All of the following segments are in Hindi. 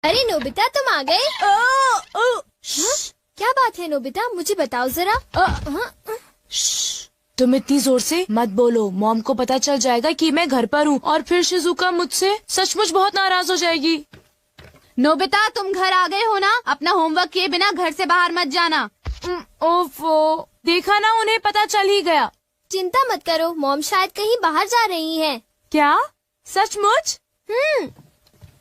अरे नोबिता तुम आ गए? हाँ? क्या बात है नोबिता, मुझे बताओ जरा। तुम इतनी जोर से मत बोलो, मॉम को पता चल जाएगा कि मैं घर पर हूँ और फिर शिजुका मुझसे सचमुच बहुत नाराज हो जाएगी। नोबिता तुम घर आ गए हो ना, अपना होमवर्क किए बिना घर से बाहर मत जाना। ओफो, देखा ना, उन्हें पता चल ही गया। चिंता मत करो, मॉम शायद कहीं बाहर जा रही हैं। क्या सचमुच?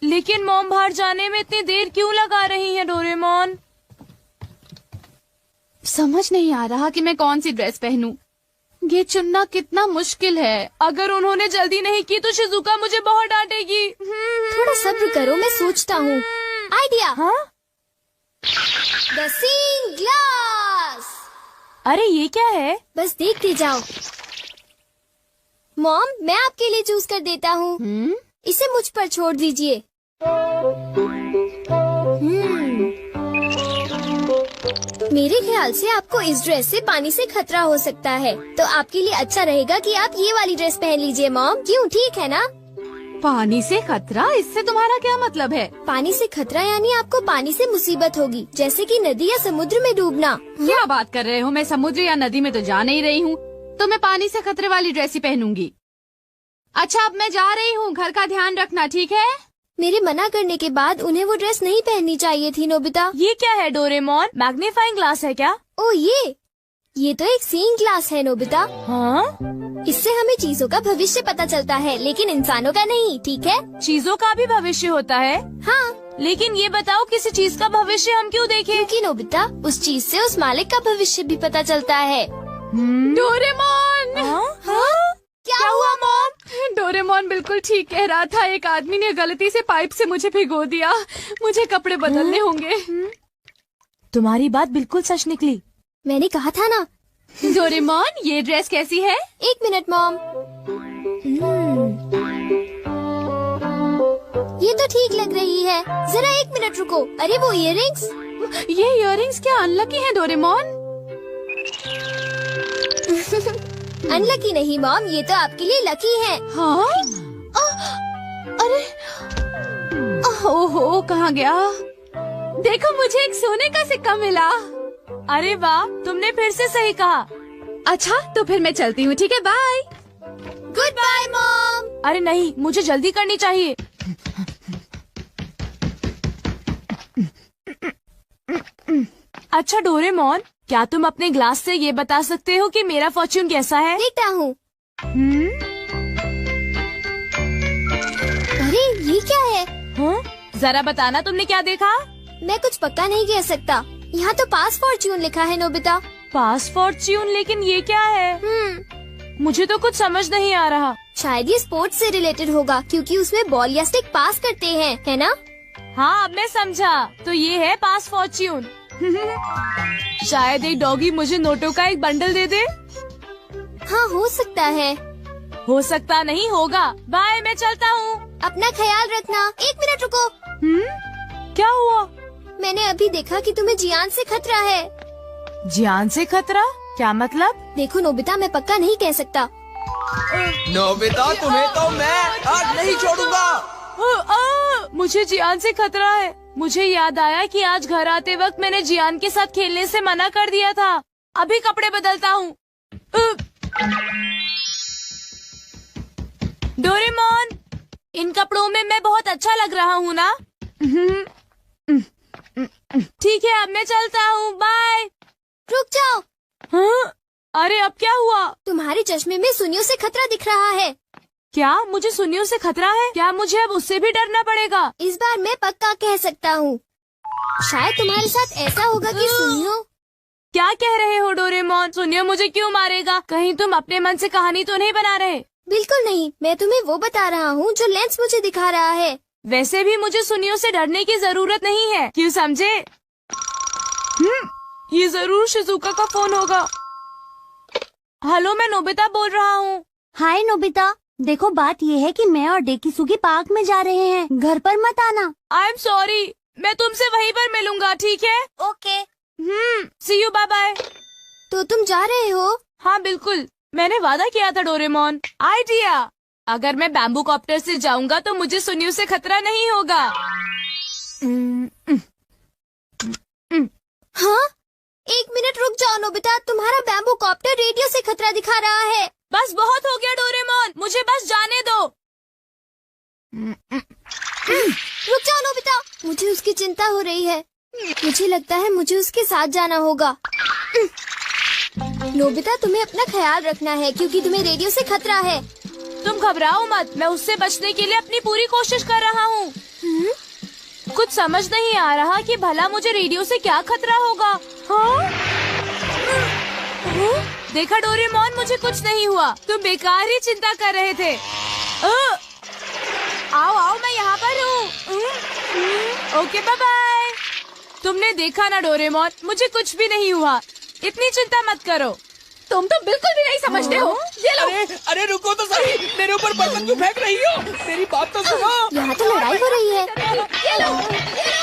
लेकिन मॉम बाहर जाने में इतनी देर क्यों लगा रही है डोरेमोन? समझ नहीं आ रहा कि मैं कौन सी ड्रेस पहनूं। ये चुनना कितना मुश्किल है। अगर उन्होंने जल्दी नहीं की तो शिजुका मुझे बहुत डांटेगी। थोड़ा सब्र करो, मैं सोचता हूँ। आइडिया। हाँ? The seeing glass. अरे ये क्या है? बस देखते जाओ। मॉम, मैं आपके लिए चूज कर देता हूँ। इसे मुझ पर छोड़ दीजिए। मेरे ख्याल से आपको इस ड्रेस से पानी से खतरा हो सकता है, तो आपके लिए अच्छा रहेगा कि आप ये वाली ड्रेस पहन लीजिए मॉम। क्यों, ठीक है ना? पानी से खतरा, इससे तुम्हारा क्या मतलब है? पानी से खतरा यानी आपको पानी से मुसीबत होगी, जैसे कि नदी या समुद्र में डूबना। क्या बात कर रहे हो? मैं समुद्र या नदी में तो जा नहीं रही हूँ, तो मैं पानी से खतरे वाली ड्रेस ही पहनूंगी। अच्छा, अब मैं जा रही हूँ, घर का ध्यान रखना, ठीक है? मेरे मना करने के बाद उन्हें वो ड्रेस नहीं पहननी चाहिए थी नोबिता। ये क्या है डोरेमोन? मैग्नीफाइंग ग्लास है क्या? ओ ये तो एक सीइंग ग्लास है नोबिता। हाँ? इससे हमें चीजों का भविष्य पता चलता है, लेकिन इंसानों का नहीं, ठीक है? चीजों का भी भविष्य होता है? हाँ। लेकिन ये बताओ, किसी चीज का भविष्य हम क्यों देखें? क्योंकि नोबिता, उस चीज से उस मालिक का भविष्य भी पता चलता है। डोरेमोन! हाँ? क्या हुआ मॉम? डोरेमोन बिल्कुल ठीक कह रहा था। एक आदमी ने गलती से पाइप से मुझे भिगो दिया। मुझे कपड़े बदलने होंगे। तुम्हारी बात बिल्कुल सच निकली। मैंने कहा था ना। डोरेमोन, ये ड्रेस कैसी है? एक मिनट मॉम। ये तो ठीक लग रही है। जरा एक मिनट रुको। अरे वो इयररिंग्स। ये इयररिंग्स क्या अनलकी हैं डोरेमोन? अनलकी नहीं मॉम, ये तो आपके लिए लकी है। हाँ? अरे ओहो, कहाँ गया? देखो, मुझे एक सोने का सिक्का मिला। अरे वाह, तुमने फिर से सही कहा। अच्छा, तो फिर मैं चलती हूँ, ठीक है? बाय। Good bye mom. अरे नहीं, मुझे जल्दी करनी चाहिए। अच्छा डोरेमोन, क्या तुम अपने ग्लास से ये बता सकते हो कि मेरा फॉर्च्यून कैसा है? देखता हूँ। अरे ये क्या है? हाँ? जरा बताना, तुमने क्या देखा? मैं कुछ पक्का नहीं कह सकता। यहाँ तो पास फॉर्च्यून लिखा है नोबिता। पास फॉर्च्यून? लेकिन ये क्या है? मुझे तो कुछ समझ नहीं आ रहा। शायद ये स्पोर्ट्स से रिलेटेड होगा, क्योंकि उसमें बॉल या स्टिक पास करते हैं, है ना? हाँ, अब मैं समझा। तो ये है पास फॉर्च्यून। शायद एक डॉगी मुझे नोटों का एक बंडल दे दे। हाँ, हो सकता है। हो सकता नहीं, होगा। बाय, मैं चलता हूँ। अपना ख्याल रखना। एक मिनट रुको। क्या हुआ? मैंने अभी देखा कि तुम्हें जियान से खतरा है। जियान से खतरा? क्या मतलब? देखो नोबिता, मैं पक्का नहीं कह सकता। नोबिता, तुम्हें तो मैं आज नहीं छोड़ूंगा। मुझे जियान से खतरा है। मुझे याद आया कि आज घर आते वक्त मैंने जियान के साथ खेलने से मना कर दिया था। अभी कपड़े बदलता हूँ। डोरेमोन, इन कपड़ों में मैं बहुत अच्छा लग रहा हूँ ना? ठीक है, अब मैं चलता हूँ। बाय। रुक जाओ। हाँ? अरे अब क्या हुआ? तुम्हारे चश्मे में सुनियों से खतरा दिख रहा है। क्या मुझे सुनियों से खतरा है? क्या मुझे अब उससे भी डरना पड़ेगा? इस बार मैं पक्का कह सकता हूँ। शायद तुम्हारे साथ ऐसा होगा कि सुनियो। क्या कह रहे हो डोरेमोन? सुनियो मुझे क्यों मारेगा? कहीं तुम अपने मन से कहानी तो नहीं बना रहे? बिल्कुल नहीं, मैं तुम्हें वो बता रहा हूँ जो लेंस मुझे दिखा रहा है। वैसे भी मुझे सुनियों से डरने की जरूरत नहीं है, क्यों समझे? ये जरूर शिजुका का फोन होगा। हेलो, मैं नोबिता बोल रहा हूँ। हाय नोबिता, देखो बात ये है कि मैं और डेकिसुगी पार्क में जा रहे हैं, घर पर मत आना। आई एम सॉरी, मैं तुमसे वहीं पर मिलूंगा, ठीक है? Okay. See you, bye bye. तो तुम जा रहे हो? हाँ बिल्कुल, मैंने वादा किया था डोरेमोन। आइडिया, अगर मैं बैम्बू कॉप्टर से जाऊंगा तो मुझे सुनियों से खतरा नहीं होगा। नोबिता, तुम्हारा बैम्बू कॉप्टर रेडियो से खतरा दिखा रहा है। बस बहुत हो गया डोरेमोन, मुझे बस जाने दो। रुक जाओ नोबिता, मुझे उसकी चिंता हो रही है। मुझे लगता है मुझे उसके साथ जाना होगा। नोबिता, तुम्हें अपना ख्याल रखना है क्योंकि तुम्हें रेडियो से खतरा है। तुम घबराओ मत, मैं उससे बचने के लिए अपनी पूरी कोशिश कर रहा हूँ। कुछ समझ नहीं आ रहा कि भला मुझे रेडियो से क्या खतरा होगा। हाँ? देखा डोरेमोन, मुझे कुछ नहीं हुआ, तुम बेकार ही चिंता कर रहे थे। आओ आओ, मैं यहाँ पर हूँ। Okay, bye bye. तुमने देखा ना डोरेमोन, मुझे कुछ भी नहीं हुआ, इतनी चिंता मत करो। तुम तो बिल्कुल भी नहीं समझते हो। ये लो। अरे रुको तो सही, मेरे ऊपर बर्तन क्यों फेंक रही हो? मेरी बात तो सुनो। यहाँ तो लड़ाई हो रही है। ये लो।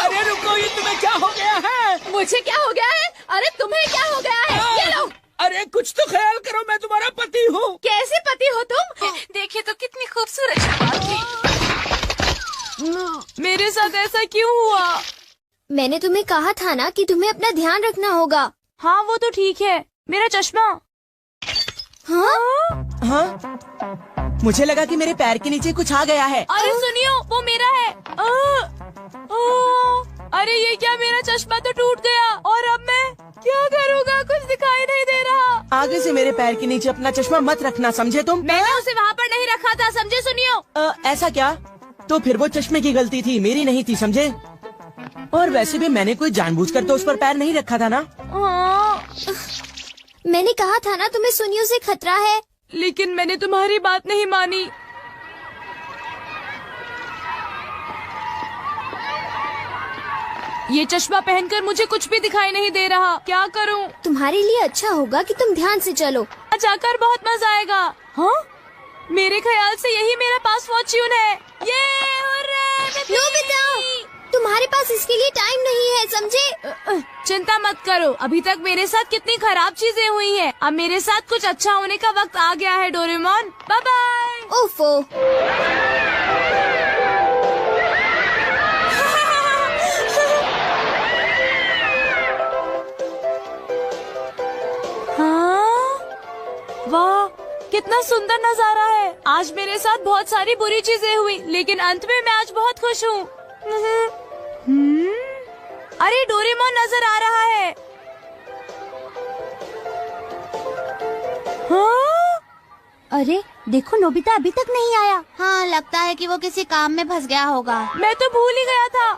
अरे रुको, ये तुम्हें क्या हो गया है? मुझे क्या हो गया है? अरे तुम्हें क्या हो गया है? ये लो। अरे कुछ तो ख्याल करो, मैं तुम्हारा पति हूँ। कैसे पति हो तुम? देखिए तो कितनी खूबसूरत शक्ल थी। मेरे साथ ऐसा क्यों हुआ? मैंने तुम्हें कहा था ना कि तुम्हें अपना ध्यान रखना होगा। हाँ वो तो ठीक है, मेरा चश्मा। हाँ? हाँ? मुझे लगा कि मेरे पैर के नीचे कुछ आ गया है। अरे सुनियो, वो मेरा है। अरे ये क्या, मेरा चश्मा तो टूट गया और अब मैं क्या करूँगा? कुछ दिखाई नहीं दे रहा। आगे से मेरे पैर के नीचे अपना चश्मा मत रखना, समझे तुम? मैंने उसे वहाँ पर नहीं रखा था, समझे? सुनियो। ऐसा क्या? तो फिर वो चश्मे की गलती थी, मेरी नहीं थी, समझे? और वैसे भी मैंने कोई जानबूझकर तो उस पर पैर नहीं रखा था ना। मैंने कहा था ना तुम्हें सुनियो से खतरा है। लेकिन मैंने तुम्हारी बात नहीं मानी। ये चश्मा पहनकर मुझे कुछ भी दिखाई नहीं दे रहा, क्या करूं? तुम्हारे लिए अच्छा होगा कि तुम ध्यान से चलो। जाकर बहुत मजा आएगा। हाँ? मेरे ख्याल से यही मेरा पास फॉर्च्यून है। ये नोबिता, तुम्हारे पास इसके लिए टाइम नहीं है, समझे? चिंता मत करो, अभी तक मेरे साथ कितनी खराब चीजें हुई हैं। अब मेरे साथ कुछ अच्छा होने का वक्त आ गया है डोरेमोन। Bye bye. ओफो। हाँ? वाह, कितना सुंदर नजारा है। आज मेरे साथ बहुत सारी बुरी चीजें हुई, लेकिन अंत में मैं आज बहुत खुश हूँ। अरे डोरेमोन नजर आ रहा है। हाँ? अरे देखो, नोबिता अभी तक नहीं आया। हाँ, लगता है कि वो किसी काम में फंस गया होगा। मैं तो भूल ही गया था।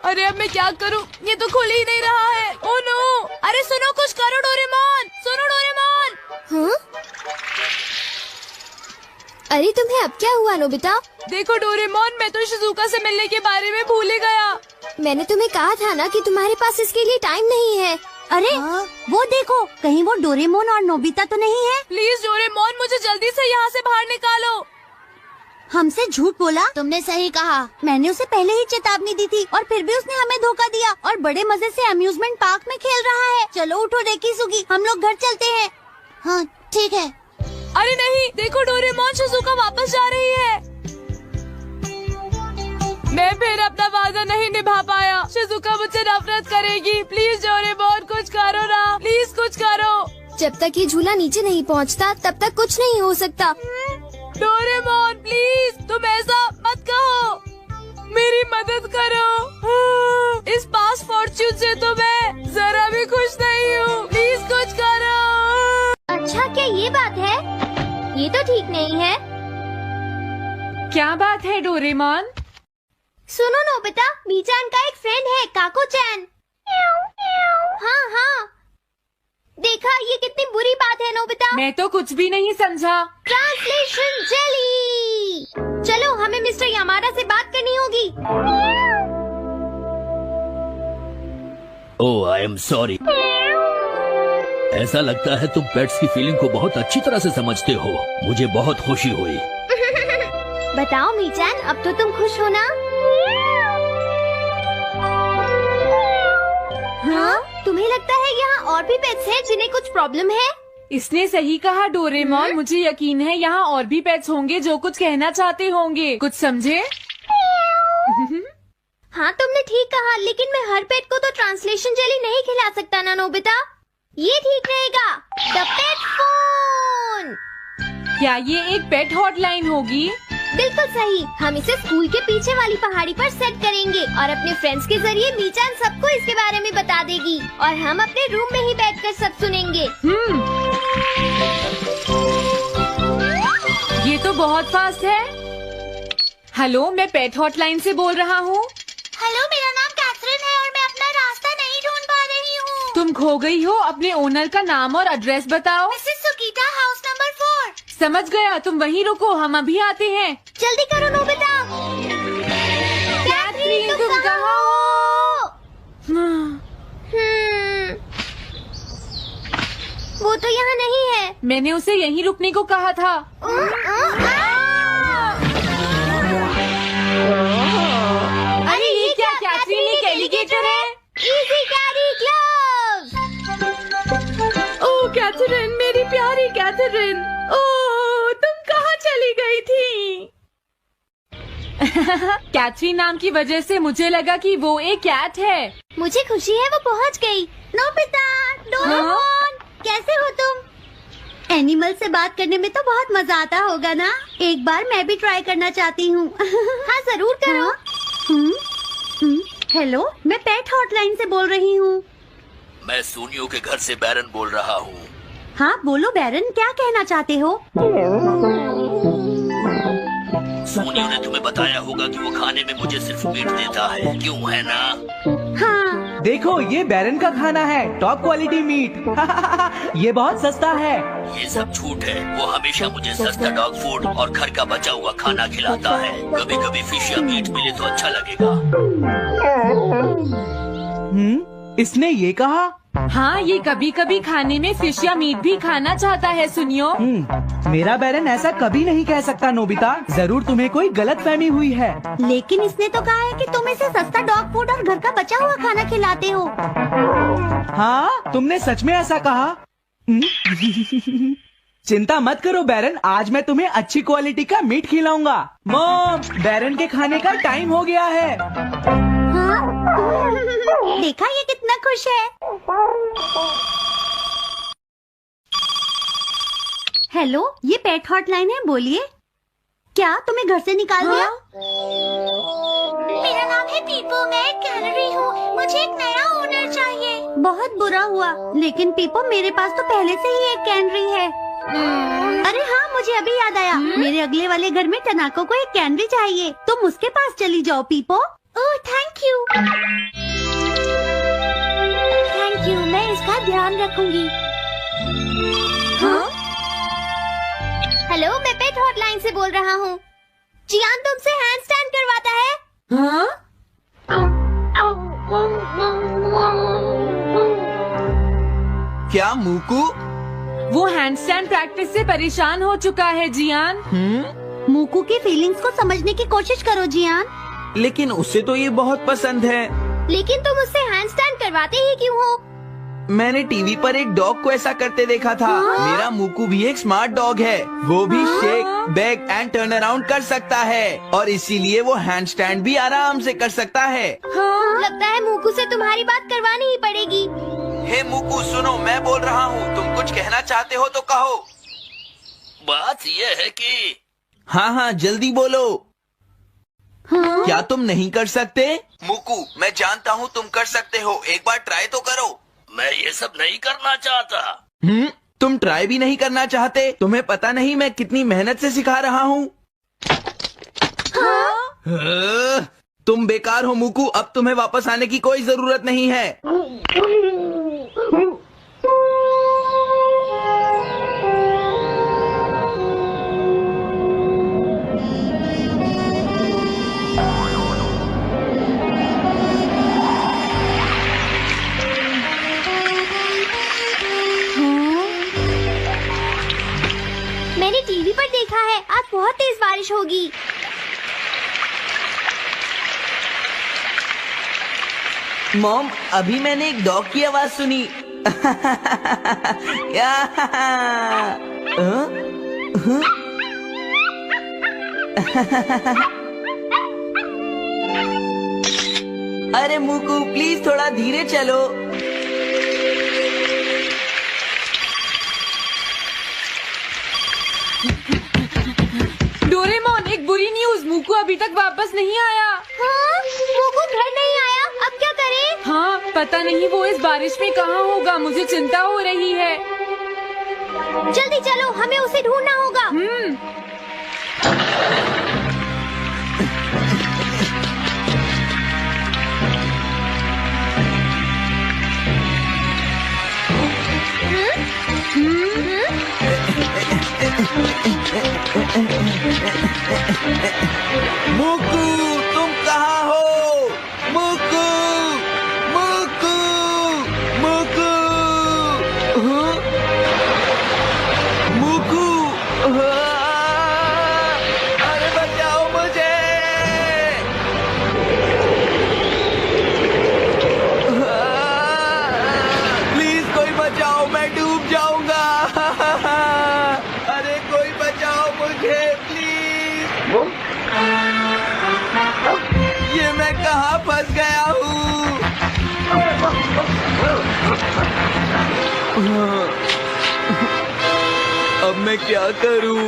अरे अब मैं क्या करूं? ये तो खुल ही नहीं रहा है। Oh no! अरे सुनो, कुछ करो डोरेमोन, सुनो डोरेमोन। हाँ? अरे तुम्हें अब क्या हुआ नोबिता? देखो डोरेमोन, मैं तो शिजुका से मिलने के बारे में भूल ही गया। मैंने तुम्हें कहा था ना कि तुम्हारे पास इसके लिए टाइम नहीं है। अरे वो देखो, कहीं वो डोरेमोन और नोबिता तो नहीं है? प्लीज डोरेमोन, मुझे जल्दी से यहाँ से बाहर निकालो। हमसे झूठ बोला? तुमने सही कहा, मैंने उसे पहले ही चेतावनी दी थी और फिर भी उसने हमें धोखा दिया और बड़े मजे से अम्यूजमेंट पार्क में खेल रहा है। चलो उठो डेकिसुगी, हम लोग घर चलते हैं। हाँ ठीक है। अरे नहीं, देखो डोरेमोन, शिजुका वापस जा रही है। मैं फिर अपना वादा नहीं निभा पाया। शिजुका मुझसे नफरत करेगी। प्लीज डोरेमोन, कुछ करो ना, प्लीज कुछ करो। जब तक ये झूला नीचे नहीं पहुंचता, तब तक कुछ नहीं हो सकता। डोरेमोन प्लीज, तुम ऐसा मत कहो, मेरी मदद करो। इस पास फॉर्च्यून से तो मैं जरा भी खुश नहीं हूँ, प्लीज कुछ करो। अच्छा, क्या ये बात है? ये तो ठीक नहीं है। क्या बात है डोरेमोन? सुनो नोबिता, मीचान का एक फ्रेंड है, काको-चैन। हाँ हाँ, देखा, ये कितनी बुरी बात है नोबिता। मैं तो कुछ भी नहीं समझा। Translation jelly. चलो, हमें मिस्टर यामाडा से बात करनी होगी। ओह, आई एम सॉरी। ऐसा लगता है तुम पेट्स की फीलिंग को बहुत अच्छी तरह से समझते हो। मुझे बहुत खुशी हुई। बताओ मीचान, अब तो तुम खुश हो ना? हाँ? तुम्हें लगता है यहाँ और भी पेट्स हैं जिन्हें कुछ प्रॉब्लम है? इसने सही कहा डोरेमोन, मुझे यकीन है यहाँ और भी पेट्स होंगे जो कुछ कहना चाहते होंगे, कुछ समझे? हाँ तुमने ठीक कहा, लेकिन मैं हर पेट को तो ट्रांसलेशन जेली नहीं खिला सकता ना नोबिता। ये ठीक रहेगा। The pet phone. क्या ये एक पेट हॉटलाइन होगी? बिल्कुल सही। हम इसे स्कूल के पीछे वाली पहाड़ी पर सेट करेंगे और अपने फ्रेंड्स के जरिए मीचान सबको इसके बारे में बता देगी और हम अपने रूम में ही बैठकर सब सुनेंगे। ये तो बहुत फास्ट है। हेलो, मैं पेट हॉटलाइन से बोल रहा हूँ। हेलो, मेरा नाम कैथरीन है और मैं अपना रास्ता नहीं ढूंढ पा रही हूँ। तुम खो गई हो, अपने ओनर का नाम और एड्रेस बताओ। Mrs Sukita, house number 4। समझ गया, तुम वहीं रुको, हम अभी आते हैं। जल्दी करो नोबिता। कैथरीन, तुम कहाँ हो? वो तो यहाँ नहीं है। मैंने उसे यहीं रुकने को कहा था। अरे ये क्या, कैथरीन एक एलिगेटर है? Easy carry gloves. Oh Catherine, मेरी प्यारी कैथरीन, ओह तुम कहाँ चली गई थी? कैथरीन नाम की वजह से मुझे लगा कि वो एक कैट है। मुझे खुशी है वो पहुँच गई। नोबिता, डोरेमोन, कैसे हो तुम? एनिमल से बात करने में तो बहुत मजा आता होगा ना? एक बार मैं भी ट्राई करना चाहती हूँ। हाँ जरूर करो। हेलो, मैं पेट हॉटलाइन से बोल रही हूँ। मैं सोनियो के घर से बैरन बोल रहा हूँ। हाँ बोलो बैरन, क्या कहना चाहते हो? सोनियो ने तुम्हें बताया होगा कि वो खाने में मुझे सिर्फ मीट देता है, क्यों है ना? हाँ। देखो, ये बैरन का खाना है, टॉप क्वालिटी मीट। ये बहुत सस्ता है। ये सब झूठ है। वो हमेशा मुझे सस्ता डॉग फूड और घर का बचा हुआ खाना खिलाता है। कभी कभी फिश या मीट मिले तो अच्छा लगेगा। इसने ये कहा? हाँ, ये कभी कभी खाने में फिश या मीट भी खाना चाहता है। सुनियो, मेरा बैरन ऐसा कभी नहीं कह सकता नोबिता। जरूर तुम्हें कोई गलतफहमी हुई है। लेकिन इसने तो कहा है कि तुम इसे सस्ता डॉग फूड और घर का बचा हुआ खाना खिलाते हो। हाँ, तुमने सच में ऐसा कहा? चिंता मत करो बैरन, आज मैं तुम्हें अच्छी क्वालिटी का मीट खिलाऊंगा। मॉम, बैरन के खाने का टाइम हो गया है। हाँ? देखा, ये कितना खुश है। हेलो, ये पेट हॉटलाइन है, बोलिए। क्या तुम्हें घर से निकाल दिया? मेरा नाम है पीपो, मैं एक कैनरी हूँ। मुझे एक नया ओनर चाहिए। बहुत बुरा हुआ, लेकिन पीपो मेरे पास तो पहले से ही एक कैनरी है। अरे हाँ, मुझे अभी याद आया। मेरे अगले वाले घर में टनाको को एक कैनरी चाहिए। तुम उसके पास चली जाओ Pipo. Oh thank you. Thank you, मैं इसका ध्यान रखूंगी। हाँ? हेलो, मैं पेट हॉटलाइन से बोल रहा हूँ। जियान तुमसे हैंड स्टैंड करवाता है। हाँ? क्या मूकू? वो हैंडस्टैंड प्रैक्टिस से परेशान हो चुका है जियान। मूकू की फीलिंग्स को समझने की कोशिश करो जियान। लेकिन उसे तो ये बहुत पसंद है। लेकिन तुम उससे हैंड स्टैंड करवाते ही क्यों हो? मैंने टीवी पर एक डॉग को ऐसा करते देखा था। मेरा मूकू भी एक स्मार्ट डॉग है। वो भी shake, back and turn around कर सकता है और इसीलिए वो हैंड स्टैंड भी आराम से कर सकता है। लगता है मूकू से तुम्हारी बात करवानी ही पड़ेगी। हे मूकू, सुनो, मैं बोल रहा हूँ। तुम कुछ कहना चाहते हो तो कहो। बात ये है कि हाँ हाँ, जल्दी बोलो। क्या तुम नहीं कर सकते? मूकू, मैं जानता हूँ तुम कर सकते हो। एक बार ट्राई तो करो। मैं ये सब नहीं करना चाहता। तुम ट्राई भी नहीं करना चाहते? तुम्हें पता नहीं मैं कितनी मेहनत से सिखा रहा हूँ। तुम बेकार हो मूकू, अब तुम्हें वापस आने की कोई जरूरत नहीं है। मैंने टीवी पर देखा है आज बहुत तेज बारिश होगी। मॉम, अभी मैंने एक डॉग की आवाज सुनी। अरे मूकू, प्लीज थोड़ा धीरे चलो। बुरी न्यूज, मूकू अभी तक वापस नहीं आया। हाँ, मोकू घर नहीं आया, अब क्या करें? हाँ, पता नहीं वो इस बारिश में कहाँ होगा, मुझे चिंता हो रही है। जल्दी चलो, हमें उसे ढूंढना होगा। मुकू, तुम कहाँ हो? मुकू, मुकू, मुकू, हाँ? मुकू, हाँ? अरे बचाओ मुझे! प्लीज कोई बचाओ, मैं डूब जाऊंगा। अरे कोई बचाओ मुझे प्लीज। ये मैं कहाँ फंस गया हूँ? अब मैं क्या करूँ?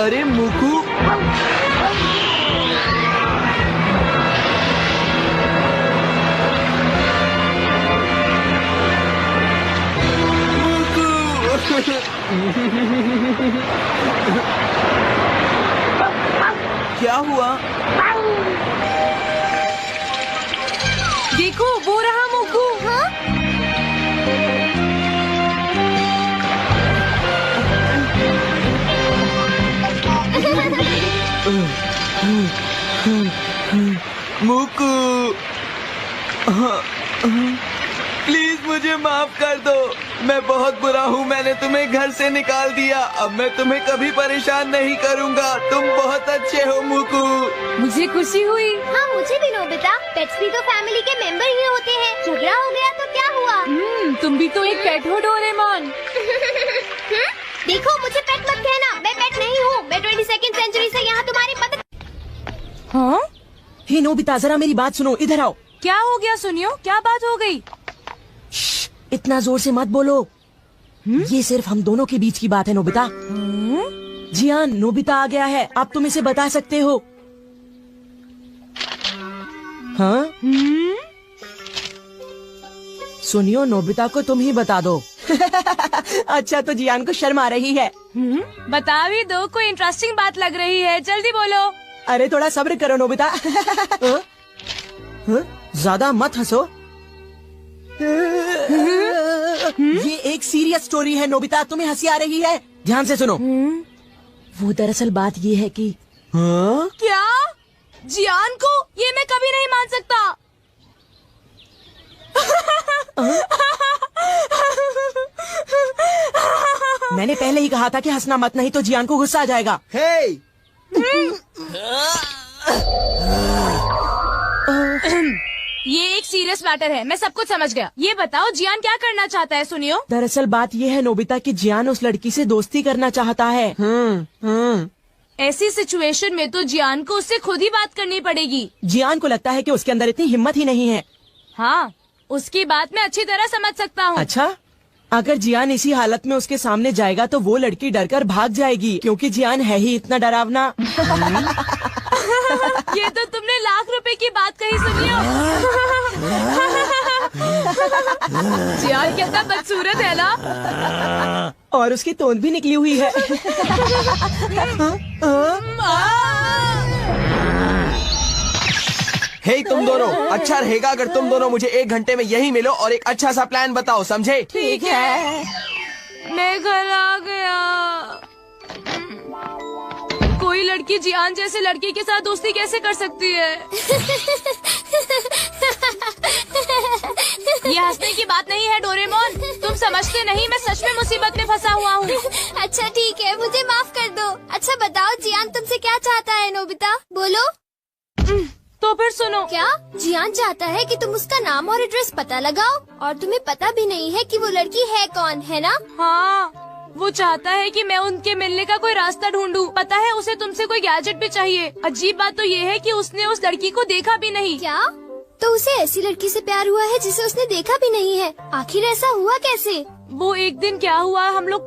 अरे मुकू, क्या हुआ? देखो वो रहा मूकू। हाँ? मुकू, प्लीज मुझे माफ कर दो। मैं बहुत बुरा हूँ, मैंने तुम्हें घर से निकाल दिया। अब मैं तुम्हें कभी परेशान नहीं करूँगा। तुम बहुत अच्छे हो मुकू। मुझे खुशी हुई। हाँ, मुझे भी नोबिता। पेट्स भी तो फैमिली के मेंबर ही होते हैं। झगड़ा हो गया तो क्या हुआ? तुम भी तो एक पेट हो डोरेमोन। देखो, मुझे पेट मत कहना, मैं पेट नहीं हूँ। मैं 22वीं सेंचुरी से यहाँ तुम्हारी मदद। हाँ? हे नोबिता, जरा मेरी बात सुनो, इधर आओ। क्या हो गया सुनियो, क्या बात हो गई? इतना जोर से मत बोलो। ये सिर्फ हम दोनों के बीच की बात है नोबिता। जियान, नोबिता आ गया है, आप तुम इसे बता सकते हो। हाँ? सुनियो, नोबिता को तुम ही बता दो। अच्छा, तो जियान को शर्म आ रही है। बता भी दो, कोई इंटरेस्टिंग बात लग रही है, जल्दी बोलो। अरे थोड़ा सब्र करो नोबिता। ज्यादा मत हंसो। ये एक सीरियस स्टोरी है नोबिता, तुम्हें हंसी आ रही है? ध्यान से सुनो। वो दरअसल बात ये है कि हाँ? क्या? जियान को? ये मैं कभी नहीं मान सकता। मैंने पहले ही कहा था कि हंसना मत, नहीं तो जियान को गुस्सा आ जाएगा। हे! ये एक सीरियस मैटर है, मैं सब कुछ समझ गया। ये बताओ जियान क्या करना चाहता है सुनियो? दरअसल बात ये है नोबिता कि जियान उस लड़की से दोस्ती करना चाहता है। ऐसी सिचुएशन में तो जियान को उससे खुद ही बात करनी पड़ेगी। जियान को लगता है कि उसके अंदर इतनी हिम्मत ही नहीं है। हाँ, उसकी बात मैं अच्छी तरह समझ सकता हूँ। अच्छा, अगर जियान इसी हालत में उसके सामने जाएगा तो वो लड़की डरकर भाग जाएगी, क्योंकि जियान है ही इतना डरावना। ये तो तुमने लाख रुपए की बात कही सुनियो। जियान कितना बदसूरत है ना, और उसकी तोंद भी निकली हुई है। हे तुम दोनों, अच्छा रहेगा अगर तुम दोनों मुझे 1 घंटे में यहीं मिलो और एक अच्छा सा प्लान बताओ, समझे? ठीक है। मैं घर आ गया। कोई लड़की जियान जैसे लड़के के साथ दोस्ती कैसे कर सकती है? ये हंसने की बात नहीं है डोरेमोन, तुम समझते नहीं, मैं सच में मुसीबत में फंसा हुआ हूँ। अच्छा ठीक है, मुझे माफ कर दो। अच्छा बताओ, जियान तुमसे क्या चाहता है नोबिता? बोलो। तो फिर सुनो। क्या? जियान चाहता है कि तुम उसका नाम और एड्रेस पता लगाओ, और तुम्हें पता भी नहीं है कि वो लड़की है कौन, है ना? हाँ, वो चाहता है कि मैं उनके मिलने का कोई रास्ता ढूंढूं। पता है, उसे तुमसे कोई गैजेट भी चाहिए। अजीब बात तो ये है कि उसने उस लड़की को देखा भी नहीं। क्या? तो उसे ऐसी लड़की से प्यार हुआ है जिसे उसने देखा भी नहीं है? आखिर ऐसा हुआ कैसे? वो एक दिन क्या हुआ, हम लोग